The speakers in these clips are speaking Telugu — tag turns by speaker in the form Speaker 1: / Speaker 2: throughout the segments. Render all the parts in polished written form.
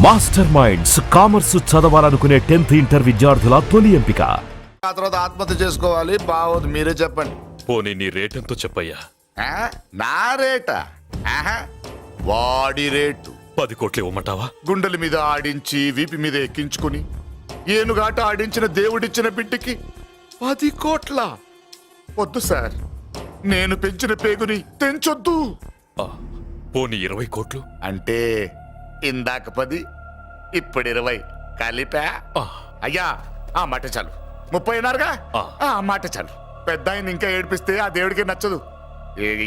Speaker 1: మాస్టర్ మైండ్స్ కామర్స్ చదవాలనుకునే 10th ఇంటర్ విద్యార్థుల తొలి ఎంపిక.
Speaker 2: ఆ తర్వాత ఆత్మహత్య చేసుకోవాలి బావోదు, మీరే చెప్పండి.
Speaker 3: పోనీ నీ రేటెంతో చెప్పయ్యా.
Speaker 2: నా రేటా? వాడి రేటు
Speaker 3: 10 కోట్లు ఇవ్వమంటావా?
Speaker 2: గుండెల మీద ఆడించి వీపి మీద ఎక్కించుకుని ఏనుగాట ఆడించిన దేవుడిచ్చిన బిడ్డకి 10 కోట్ల? వద్దు సార్, నేను పెంచిన పేగుని తెంచొద్దు.
Speaker 3: పోనీ 20 కోట్లు?
Speaker 2: అంటే ఇందాక 10 ఇప్పుడు 20 కలిపా? అయ్యా ఆ మాట చాలు. 30 అన్నారుగా, ఆ మాట చాలు. పెద్ద ఆయన ఇంకా ఏడిపిస్తే ఆ దేవుడికి నచ్చదు.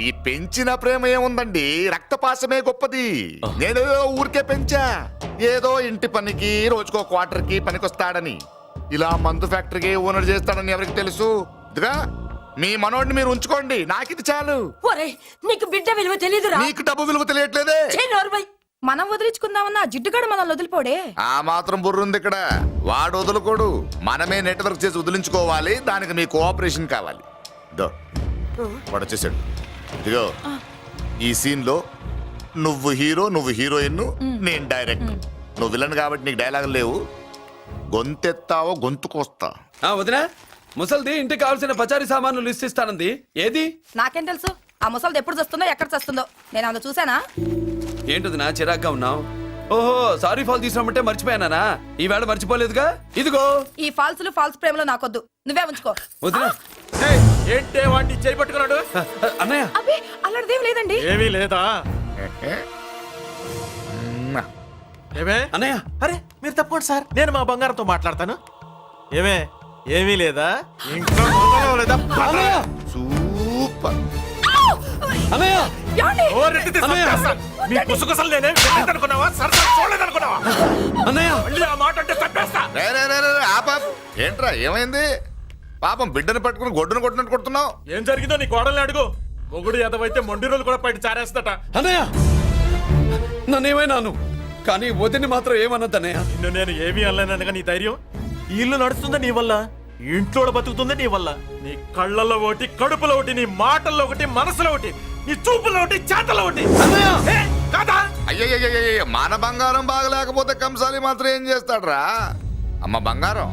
Speaker 2: ఈ పెంచిన ప్రేమ ఏముందండి, రక్తపాసమే గొప్పది. నేను ఊరికే పెంచా, ఏదో ఇంటి పనికి రోజుకో క్వార్టర్కి పనికొస్తాడని. ఇలా మందు ఫ్యాక్టరీకి ఓనర్ చేస్తాడని ఎవరికి తెలుసు? ఇదిగా మీ మనోడిని మీరు ఉంచుకోండి, నాకిది చాలు.
Speaker 4: నీకు బిడ్డ విలువ తెలియదురా?
Speaker 2: నీకు డబ్బు విలువ తెలియట్లేదే.
Speaker 4: మనం వదిలించుకుందామన్నా జిడ్డుగాడు మనల్ని వదిలిపోడే.
Speaker 2: ఆ మాత్రం బుర్రుంది ఇక్కడ. వాడు వదులుకోడు, మనమే నెట్వర్క్ చేసి వదిలించుకోవాలి. దానికి మీ కోఆపరేషన్ కావాలి. వాడు వచ్చేసాడు. ఇదిగో ఈ సీన్ లో నువ్వు హీరో, నువ్వు హీరోయిన్, నేను డైరెక్టర్. నువ్వు విలన్ కాబట్టి నీకు డైలాగ్ లేవు. గొంతెత్తావో గొంతుకొస్తా.
Speaker 5: వదినా, ముసల్ది ఇంటికి కావాల్సిన పచారీ సామాన్లు లిస్ట్ ఇస్తానంది. ఏది?
Speaker 4: నాకేం తెలుసు ఆ ముసలిది ఎప్పుడు చస్తుందో ఎక్కడ చస్తుందో? నేను అందులో చూసానా?
Speaker 5: ఏంటది నా చిరాగ్గా ఉన్నావు? ఓహో, సారీ ఫాల్ తీసుకురామంటే మర్చిపోయానా? ఈవేళ మర్చిపోలేదుగా. ఇదిగో
Speaker 4: ఈ ఫాల్స్ ప్రేమలో నాకొద్దు, నువ్వే ఉంచుకో.
Speaker 5: వదినా,
Speaker 6: ఏంటే వాడిని చేయి పట్టుకున్నాడు?
Speaker 5: అన్నయ్య
Speaker 4: అబ్బే అలాంటిదేం లేదండి.
Speaker 6: ఏమీ లేదా? ఏమే
Speaker 5: అన్నయ్య,
Speaker 6: అరే మీరు తప్పకుండా సార్, నేను మా బంగారంతో మాట్లాడతాను. ఏమే ఏమీ లేదా? ఇంకా లేదా?
Speaker 2: సూపర్.
Speaker 5: అన్నయ్య,
Speaker 6: ఓ రెడ్డి తీసేస్తాను. మీ కుసకుసలు నేనే అనుకున్నావా? సరసరి చూడలేదనుకున్నావా?
Speaker 5: అన్నయ్య
Speaker 6: మళ్ళీ ఆ మాట అంటే తప్పేస్తా.
Speaker 2: ఏంట్రా ఏమైంది? పాపం బిడ్డను పట్టుకుని గొడ్డును కొట్టినట్టు కొడుతున్నావు.
Speaker 6: ఏం జరిగిందో నీ కోడల్ని అడుగు. మొగుడు ఎదవైతే మొండి రోజులు కూడా బయట చారేస్తట.
Speaker 5: అన్నయ్య, నన్నేమైనాను కానీ వదిని మాత్రం ఏమన్నదన్నయ్య.
Speaker 6: నిన్ను నేను ఏమీ అనలేనగా నీ ధైర్యం. ఈ ఇల్లు నడుస్తుందా నీ వల్ల, ఇంట్లో బతుకుతుందా నీ వల్ల. నీ కళ్ళల్లో ఒకటి, కడుపులో ఒకటి, నీ మాటల్లో ఒకటి, మనసులో ఒకటి, నీ చూపులో ఒకటి, చేతల్లో ఒకటి. కాదా?
Speaker 2: అయ్యయ్యయ్యయ్య, మన బంగారం బాగలేకపోతే కంసాలి మాత్రం ఏం చేస్తాడ్రా? అమ్మ బంగారం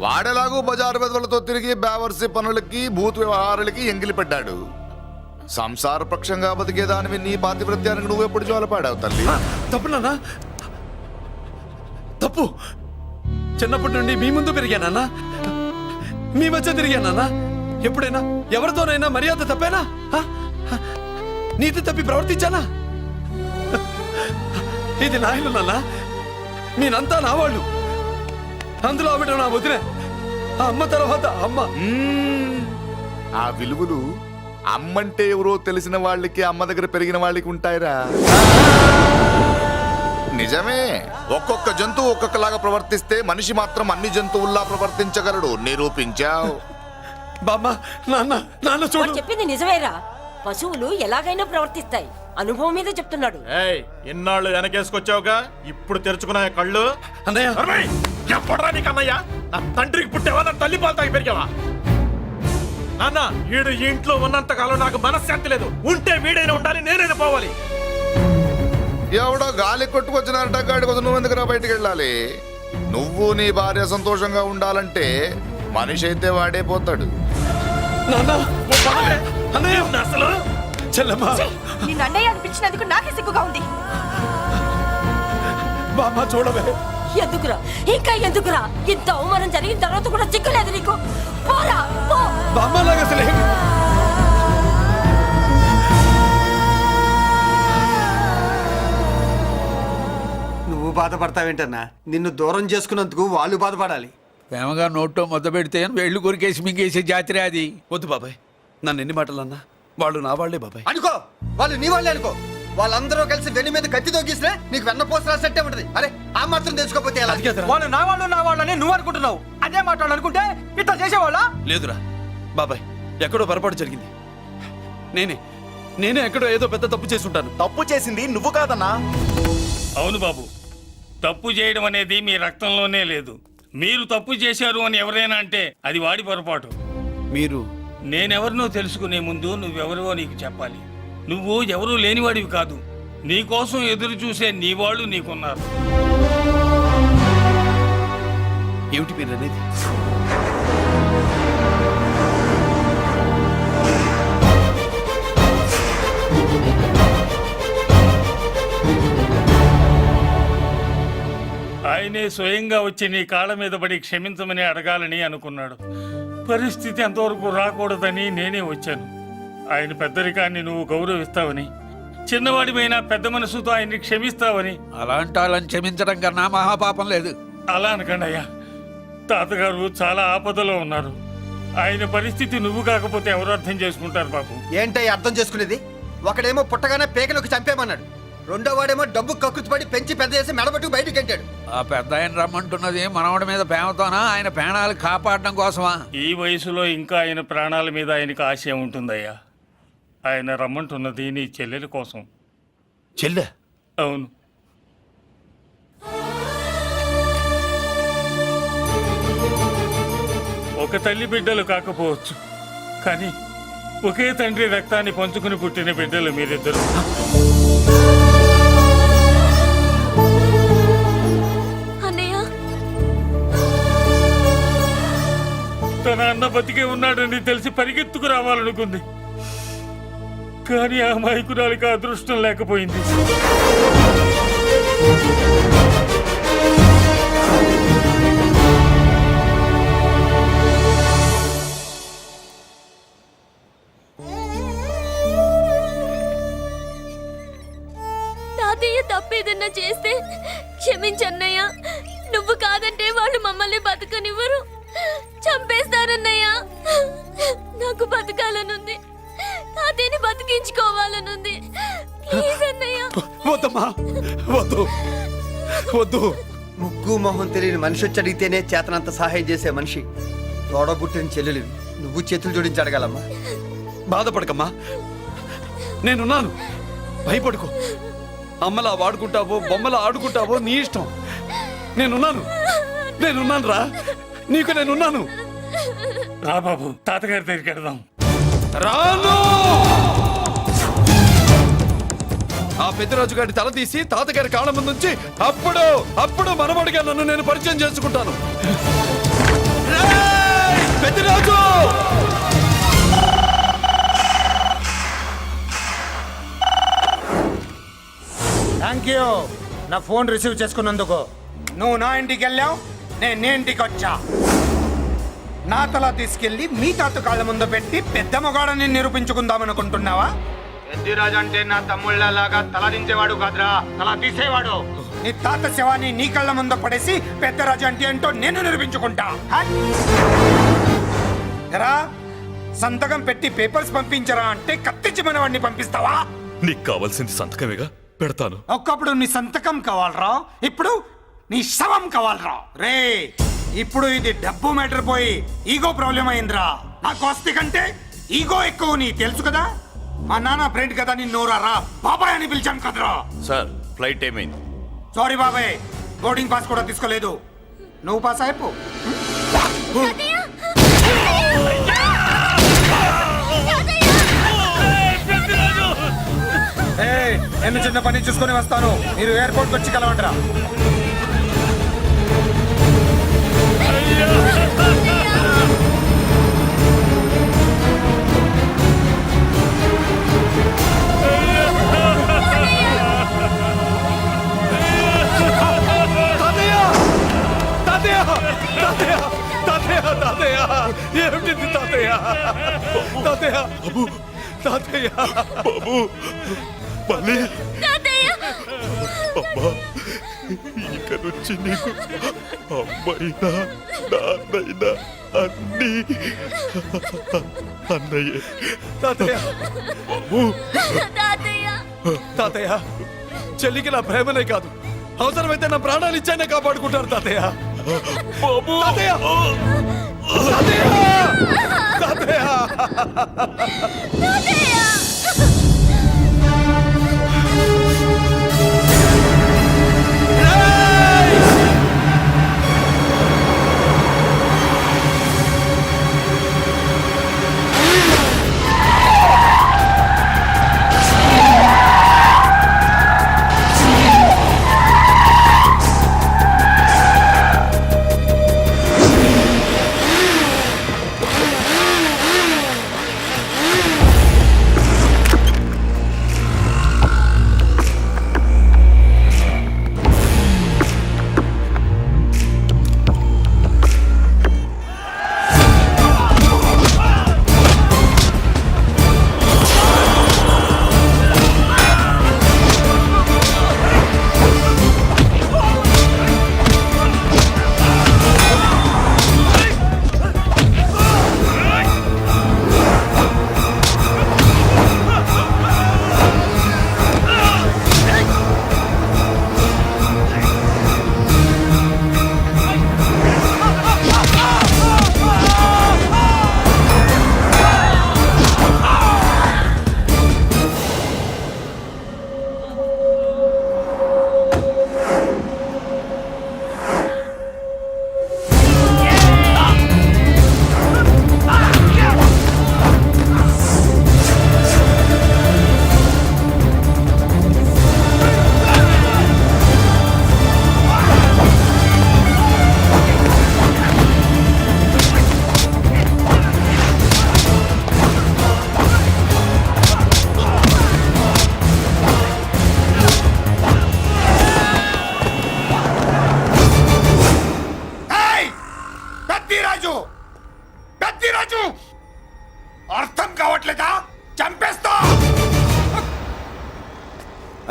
Speaker 2: వాడేలాగూ బజారు బెదవులతో తిరిగి బేవర్సి పనులకి భూత వ్యవహారాలకి ఎంగిలి పెట్టాడు. సంసార పక్షంగా బతికేదానివి నీ పాతివృత్యానికి నువ్వు ఎప్పుడు జోలపాడావు తల్లి?
Speaker 5: తప్పు నాన్న, తప్పు. చిన్నప్పటి నుండి మీ ముందు పెరిగానన్నా, మీ మధ్య తిరిగానన్నా. ఎప్పుడైనా ఎవరితోనైనా మర్యాద తప్పేనా? నీతి తప్పి ప్రవర్తించానా? ఇది నా ఇల్లు నాన్న, మీరంతా నా వాళ్ళు. అందులో ఆవిడ నా వదిలే, ఆ అమ్మ తర్వాత అమ్మ.
Speaker 2: ఆ విలువలు అమ్మంటే ఎవరో తెలిసిన వాళ్ళకి, అమ్మ దగ్గర పెరిగిన వాళ్ళకి ఉంటాయిరా. నిజమే, ఒక్కొక్క జంతువు ఒక్కొక్కలాగా ప్రవర్తిస్తే మనిషి మాత్రం అన్ని జంతువుల్లా ప్రవర్తించగలడు. నిరూపించావు.
Speaker 5: బామ్మ, నాన్న, నాన్న చూడు.
Speaker 4: చెప్పింది నిజమేరా. పశువులు ఎలాగైనా ప్రవర్తిస్తాయి, అనుభవం మీద చెప్తున్నాడు.
Speaker 6: ఎన్నాళ్ళు వెనకేసుకొచ్చావుగా, ఇప్పుడు తెరుచుకున్నా కళ్ళు.
Speaker 5: అన్నయ్య,
Speaker 6: ఎప్పుడరా నీకు అన్నయ్య? నా తండ్రికి పుట్టావా, నా తల్లి పాలు తాగి పెరిగావా? నాన్న, వీడు ఈ ఇంట్లో ఉన్నంత కాలం నాకు మనశ్శాంతి లేదు. ఉంటే వీడైనా ఉండాలి, నేనైనా పోవాలి.
Speaker 2: ఎవడో గాలి కొట్టుకొచ్చినారట, గాడి కోసం నువ్వు ఎందుకురా బయటికి వెళ్ళాలి? నువ్వు నీ భార్య సంతోషంగా ఉండాలంటే మనిషి అయితే వాడే పోతాడు.
Speaker 6: అసలు
Speaker 5: చెల్లమ్మా,
Speaker 4: నిన్ను అన్నయ్య అనిపించినందుకు నాకే సిగ్గుగా ఉంది.
Speaker 5: బామ్మ చూడవే.
Speaker 4: ఎందుకురా, ఇంకా ఎందుకురా? ఇంత అవమానం జరిగిన తర్వాత కూడా సిగ్గులేదు నీకు? పోరా, పో.
Speaker 5: బామ్మ లాగా అసలు
Speaker 7: నువ్వు బాధపడతావేంటన్నా? నిన్ను దూరం చేసుకున్నందుకు వాళ్ళు బాధపడాలి.
Speaker 8: ప్రేమగా నోట్లో మొద్ద పెడితే వేళ్ళు కొరికేసి మింగేసే జాతర అది.
Speaker 5: వద్దు బాబాయ్, నన్ను ఎన్ని మాటలన్నా వాళ్ళు నా వాళ్లే బాబాయ్.
Speaker 7: అనుకో, వాళ్ళు నీ వాళ్ళే అనుకో. వాళ్ళందరూ కలిసి వెన్ను మీద కత్తి తోగిస్తే నీకు వెన్న పోసి రాసినట్టే ఉంటది. అరే ఆ మాత్రం తెలుసుకోకపోతే ఎలా?
Speaker 6: వాళ్ళు నా వాళ్ళని నువ్వు అనుకుంటున్నావు. అదే మాట్లాడు అనుకుంటే ఇట్లా చేసేవాళ్ళ?
Speaker 5: లేదురా బాబాయ్, ఎక్కడో పొరపాటు జరిగింది. నేనే ఎక్కడో ఏదో పెద్ద తప్పు చేసి ఉంటాను.
Speaker 6: తప్పు చేసింది నువ్వు కాదన్నా.
Speaker 9: అవును బాబు, తప్పు చేయడం అనేది మీ రక్తంలోనే లేదు. మీరు తప్పు చేశారు అని ఎవరైనా అంటే అది వాడి పొరపాటు.
Speaker 5: మీరు
Speaker 9: నేనెవరినో తెలుసుకునే ముందు నువ్వెవరో నీకు చెప్పాలి. నువ్వు ఎవరూ లేనివాడివి కాదు, నీకోసం ఎదురు చూసే నీ వాళ్ళు నీకున్నారు.
Speaker 5: ఏమిటి మీరు అనేది?
Speaker 9: ఆయనే స్వయంగా వచ్చి నీ కాళ్ళ మీద పడి క్షమించమని అడగాలని అనుకున్నాడు. పరిస్థితి అంతవరకు రాకూడదని నేనే వచ్చాను. ఆయన పెద్దరికాన్ని నువ్వు గౌరవిస్తావని, చిన్నవాడిపైన పెద్ద మనసుతో ఆయన్ని క్షమిస్తావని.
Speaker 8: అలాంటి వాళ్ళని క్షమించడం కన్నా మహాపాపం లేదు.
Speaker 9: అలా అనకండి అయ్యా. తాతగారు చాలా ఆపదలో ఉన్నారు. ఆయన పరిస్థితి నువ్వు కాకపోతే ఎవరు అర్థం చేసుకుంటారు బాబు?
Speaker 7: ఏంటయ్య అర్థం చేసుకునేది? ఒకడేమో పుట్టగానే పేకలోకి చంపేమన్నాడు, రెండో వాడేమో డబ్బు కక్కుతుపడి పెంచి పెద్ద చేసి మెడబట్టు బయటకు గంటాడు.
Speaker 8: ఆ పెద్ద ఆయన రమ్మంటున్నది మనవడి మీద ప్రేమతోనా, ఆయన ప్రాణాలు కాపాడడం కోసమా?
Speaker 9: ఈ వయసులో ఇంకా ఆయన ప్రాణాల మీద ఆయనకు ఆశయం ఉంటుందయ్యా. ఆయన రమ్మంటున్నది నీ చెల్లెల కోసం.
Speaker 5: చెల్లె?
Speaker 9: అవును. ఒక తల్లి బిడ్డలు కాకపోవచ్చు, కానీ ఒకే తండ్రి రక్తాన్ని పంచుకుని పుట్టిన బిడ్డలు మీరిద్దరు.
Speaker 4: అన్నయ్య,
Speaker 9: తన అన్న బతికే ఉన్నాడని తెలిసి పరిగెత్తుకు రావాలనుకుంది, కానీ ఆ అమాయకురాలికి అదృష్టం లేకపోయింది.
Speaker 4: తాతయ్య తప్పేదన్నా చేస్తే క్షమించన్నయ్య. నువ్వు కాదంటే వాళ్ళు మమ్మల్ని బతకనివ్వరు, చంపేస్తారన్నయ్య. నాకు బతకాలనుంది, తాతయ్యని బతికించుకోవాలనుంది. ప్లీజ్ అన్నయ్య.
Speaker 5: వద్దమ్మా, వద్దు వద్దు.
Speaker 7: ముగ్గు మొహం తెలియని మనిషి వచ్చి అడిగితేనే చేతనంత సహాయం చేసే మనిషి తోడబుట్టిన చెల్లెలు నువ్వు చేతులు జోడించి అడగాలమ్మా.
Speaker 5: బాధపడకమ్మా, నేనున్నాను. భయపడుకో. అమ్మలా వాడుకుంటావో బొమ్మలా ఆడుకుంటావో నీ ఇష్టం. నేనున్నాను రా, నీకు నేనున్నాను.
Speaker 9: రా బాబు, తాతగారి దగ్గరికి వెళ్దాం.
Speaker 5: రాను. ఆ పెద్దరాజు గారి తల తీసి తాతగారి కాళ్ళ ముందుంచి అప్పుడు మనమడిగా నన్ను నేను పరిచయం చేసుకుంటాను. రేయ్, పెద్దరాజు!
Speaker 10: థ్యాంక్ యూ నా ఫోన్ రిసీవ్ చేసుకున్నందుకు. నువ్వు నా ఇంటికి వెళ్ళావు, నేను నీ ఇంటికి వచ్చా. నా తల తీసుకెళ్లి మీ తాత కాళ్ళ ముందు పెట్టి పెద్ద మొగాడని నిరూపించుకుందామనుకుంటున్నావా? పెద్దిరాజు అంటే నా తమ్ముళ్ళలాగా తల దించేవాడు కాదురా, తల తీసేవాడు. నీ తాత శవాన్ని నీ కళ్ళ ముందు పడేసి పెద్దరాజు అంటే ఏంటో నేను నిరూపించుకుంటా. ఎరా, సంతకం పెట్టి పేపర్స్ పంపించరా అంటే కత్తించి మన వాడిని పంపిస్తావా?
Speaker 3: నీకు కావాల్సింది సంతకమేగా, పెడతాను.
Speaker 10: ఒకప్పుడు నీ సంతకం కావాలరా, ఇప్పుడు నీ శవం కావాలరా. రే, ఇప్పుడు ఇది డబ్బు మ్యాటర్ పోయి ఈగో ప్రాబ్లం అయిందిరా. నాకు ఆస్తి కంటే ఈగో ఎక్కువ, నీ తెలుసు కదా. మా నాన్న ఫ్రెండ్ కదా, నిన్ను రా బాబాయ్ అని పిలిచాను కదరా.
Speaker 2: సార్, ఫ్లైట్ ఏమైంది?
Speaker 10: సారీ బాబాయ్, బోర్డింగ్ పాస్ కూడా తీసుకోలేదు. నువ్వు పాస్ అయిపో. నేను చిన్న పని చూసుకొని వస్తాను, మీరు ఎయిర్పోర్ట్కి వచ్చి కలవండిరా.
Speaker 5: ఏమిటి తాతయ్య? తాతయ్య తాతయ్య
Speaker 3: బాబు, మళ్ళీ అమ్మా, ఇక నుంచి నీకు అమ్మైనా నాన్నైనా అన్నీ అన్నయ్యే.
Speaker 5: తాతయ్య
Speaker 3: బాబు,
Speaker 5: తాతయ్య, చెల్లికి నా ప్రేమనే కాదు, అవసరమైతే నా ప్రాణాలు ఇచ్చానే కాపాడుకుంటారు తాతయ్య.
Speaker 3: బాబు,
Speaker 5: తాతయ్య! తాతయ్య!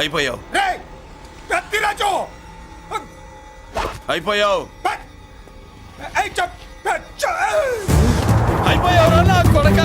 Speaker 5: అయిపోయావు
Speaker 10: రే పెద్దిరాజు
Speaker 5: అయిపోయావు
Speaker 10: ఏయ్, చెప్
Speaker 5: అయిపోయావు నా కొడక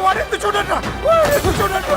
Speaker 10: వాడెందుకు చూడండి చూడండి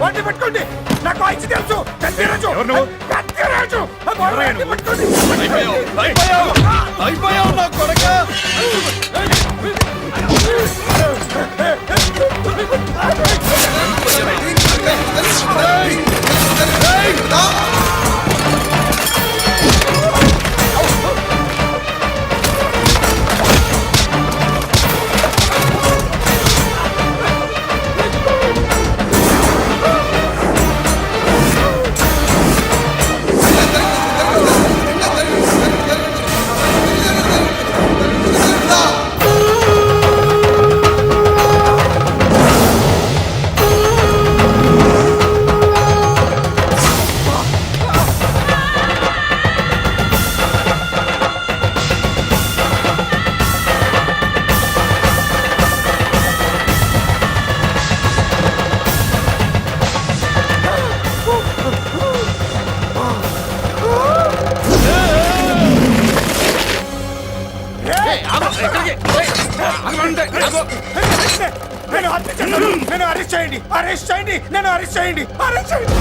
Speaker 10: వాడిని పట్టుకోండి నాకు వాయిస్ తెలుసు పెద్దిరాజు పెద్దిరాజు పట్టుకోండి
Speaker 5: అయిపోయావు నా కొడక నేను అరెస్ట్ చేయండి అరెస్ట్ చేయండి నన్ను అరెస్ట్ చేయండి అరెస్ట్ చేయండి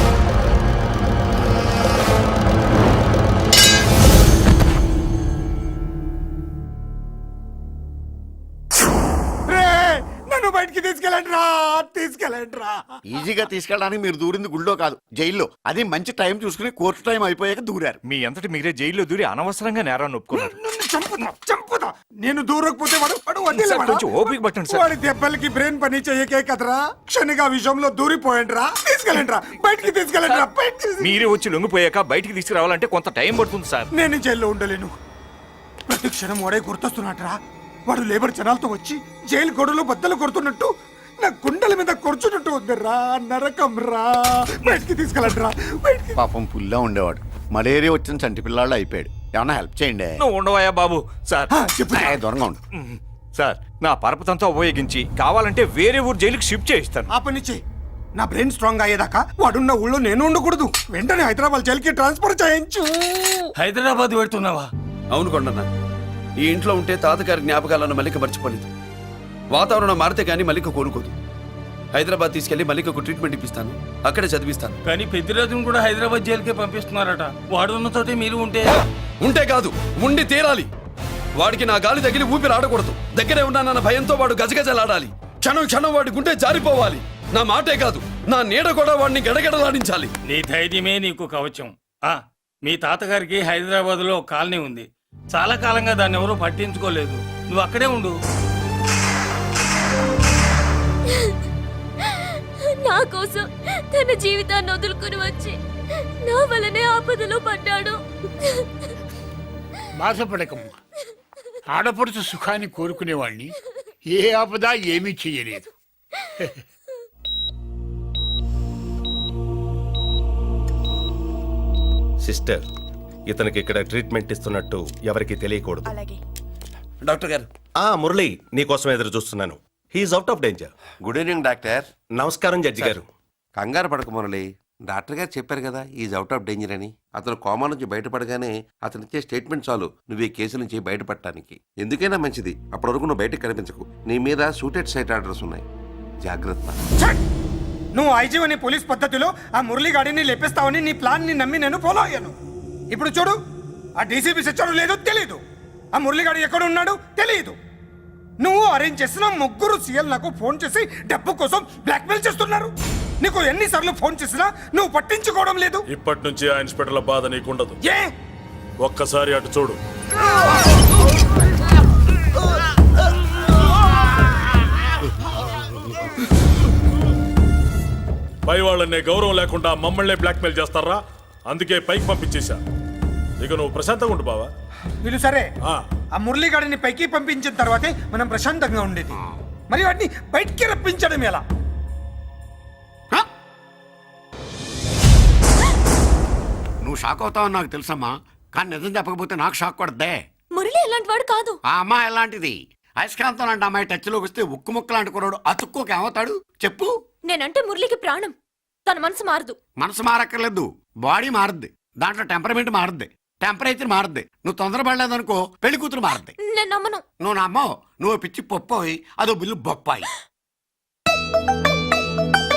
Speaker 5: నన్ను బయటికి తీసుకెళ్ళండి రా తీసుకెళ్ళండి రా
Speaker 2: ఈజీగా తీసుకెళ్ళడానికి మీరు దూరింది గుళ్ళో కాదు జైల్లో. అది మంచి టైం చూసుకుని కోర్టు టైం అయిపోయాక దూరారు.
Speaker 3: మీ అంతటి మీరే జైల్లో దూరి అనవసరంగా నేరాన్ని ఒప్పుకున్నారు.
Speaker 10: చంపుతా నేను దూరకపోతే వాడు వదిలేవాడా?
Speaker 3: కొంచెం ఓపిక పట్టండి సార్.
Speaker 10: వాడి దెబ్బలకి బ్రెయిన్ పని చేయకే కదరా క్షణిగా విషయంలో దూరిపోయండి రా తీసుకెళ్ళండి రా బయటికి తీసుకెళ్ళండి రా
Speaker 3: మీరే వచ్చి లొంగిపోయాక బయటికి తీసుకురావాలంటే కొంత టైం పడుతుంది సార్.
Speaker 10: నేను జైల్లో ఉండలేను. ప్రతి క్షణం వాడే గుర్తొస్తున్నట్రా. వాడు లేబర్ జనాలతో వచ్చి జైలు గొడవలు బద్దలు కొడుతున్నట్టు నా గుండెల మీద కొడుచున్నట్టు ఉంది రా నరకం రా బయటికి తీసుకెళ్ళండి రా
Speaker 2: పాపం పుల్లా ఉండేవాడు. మలేరియా వచ్చిన చంటి పిల్లాళ్ళు అయిపోయాడు. ఏమన్నా హెల్ప్ చేయండి.
Speaker 3: నువ్వు ఉండవయ్యా బాబు. సార్
Speaker 2: దూరంగా ఉండు.
Speaker 3: సార్ నా పరపతంతా ఉపయోగించి కావాలంటే వేరే ఊరు జైలుకి షిఫ్ట్ చేయిస్తాను.
Speaker 10: ఆ పని చెయ్యి. నా బ్రెయిన్ స్ట్రాంగ్ అయ్యేదాకా వాడున్న ఊళ్ళో నేను ఉండకూడదు. వెంటనే హైదరాబాద్ జైలుకి ట్రాన్స్ఫర్ చేయించు.
Speaker 5: హైదరాబాద్ పెడుతున్నావా? అవును కొండన్న. ఈ ఇంట్లో ఉంటే తాతగారి జ్ఞాపకాలను మల్లిక మర్చిపోలేదు. వాతావరణం మారితే గానీ మల్లిక కోలుకోదు. హైదరాబాద్ తీసుకెళ్లి మల్లికకు ట్రీట్మెంట్ ఇప్పిస్తాను, అక్కడే చదివిస్తాను.
Speaker 9: కానీ పెద్దిరాజును కూడా హైదరాబాద్ జైలుకే పంపిస్తున్నారట. వాడున్న తోటి మీరు
Speaker 5: ఉంటే కాదు ఉండి తీరాలి. వాడికి నా గాలి తగిలి ఊపిరి ఆడకూడదు. దగ్గరే ఉన్నానన్న భయంతో వాడు గజగజలాడాలి. క్షణం క్షణం వాడి గుండె జారిపోవాలి. నా మాటే కాదు నా నీడ కూడా వాడిని గడగడలాడించాలి.
Speaker 9: నీ ధైర్యమే నీకు కవచం. మీ తాతగారికి హైదరాబాద్ లో కాలనీ ఉంది. చాలా కాలంగా దాన్ని ఎవరూ పట్టించుకోలేదు. నువ్వు అక్కడే ఉండు.
Speaker 4: నా కోసం తన జీవితాన్ని వదులుకుని వచ్చి నా వల్లనే ఆపదలో పడ్డాడు.
Speaker 10: బాధపడకమ్మా.
Speaker 11: ఆడపడుచు సుఖాన్ని కోరుకునేవాణ్ణి ఏ ఆపద ఏమీ చెయ్యలేదు.
Speaker 12: సిస్టర్, ఇతనికి ఇక్కడ ట్రీట్మెంట్ ఇస్తున్నట్టు ఎవరికి తెలియకూడదు.
Speaker 5: డాక్టర్ గారు,
Speaker 12: మురళి, నీకోసం ఎదురు చూస్తున్నాను. He is out of danger.
Speaker 13: Good evening doctor.
Speaker 12: నమస్కారం జడ్జి గారు.
Speaker 13: కంగారు పడక మురళి, డాక్టర్ గారు చెప్పారు కదా ఈజ్ అవుట్ ఆఫ్ డేంజర్ అని. అతను కోమా నుంచి బయటపడగానే అతను ఇచ్చే స్టేట్మెంట్ చాలు నువ్వు ఈ కేసు నుంచి బయటపడటానికి. ఎందుకైనా మంచిది, అప్పటి వరకు నువ్వు బయటకు కనిపించకు. నీ మీద సూటెడ్ సైట్ ఆర్డర్స్ ఉన్నాయి, జాగ్రత్త.
Speaker 10: ఛట్! నువ్వు ఐజీవని పోలీస్ పద్ధతిలో ఆ మురళీగాడిని లేపిస్తావని నీ ప్లాన్ ని నమ్మి నేను ఫాలో అయ్యాను. ఇప్పుడు చూడు, ఆ డీసీపీ సచ్చాడు లేదో తెలియదు, ఆ మురళీగాడు ఎక్కడ ఉన్నాడు తెలియదు. నువ్వు అరేంజ్ చేసిన ముగ్గురు సీఎల్ నాకు ఫోన్ చేసి డబ్బు కోసం బ్లాక్మెయిల్ చేస్తున్నారు. నీకు ఎన్నిసార్లు ఫోన్ చేసినా నువ్వు పట్టించుకోవడం లేదు.
Speaker 6: ఇప్పటి నుంచి ఆ ఇన్స్పెక్టర్ల బాధ నీకుండదు.
Speaker 10: ఏ
Speaker 6: ఒక్కసారి అటు చూడు. పై వాళ్ళనే గౌరవం లేకుండా మమ్మల్నే బ్లాక్మెయిల్ చేస్తారా? అందుకే పైకి పంపించేశా. ఇక నువ్వు ప్రశాంతంగా ఉండు బావా.
Speaker 10: వీళ్ళు సరే, ఆ మురళీగాడిని పైకి పంపించిన తర్వాతే మనం ప్రశాంతంగా ఉండేది. మరి వాటిని బయటికి రప్పించడం ఎలా?
Speaker 11: నువ్వు షాక్ అవుతావని నాకు తెలుసమ్మా, కానీ నిజం చెప్పకపోతే నాకు షాక్ కొడద్దే.
Speaker 4: మురళి ఎలాంటి వాడు కాదు.
Speaker 11: ఆ అమ్మాయి ఎలాంటిది? అయస్కాంతం లాంటి అమ్మాయి టచ్లోకి వస్తే ఉక్కు ముక్క లాంటి కుర్రాడు అతుక్కోక ఏమవుతాడు చెప్పు?
Speaker 4: నేనంటే మురళికి ప్రాణం. తన మనసు మారదు.
Speaker 11: మనసు మారక్కర్లేదు, బాడీ మారుద్ది. దాంట్లో టెంపరమెంట్ మారుద్ది, టెంపరేచర్ మారుద్ది. నువ్వు తొందరపడలేదనుకో పెళ్లి కూతురు మారుద్ది.
Speaker 4: నేను నమ్మను.
Speaker 11: నువ్వు నమ్మవు, నువ్వు పిచ్చి పొప్పోయి అదో బిల్లు బొప్పాయి.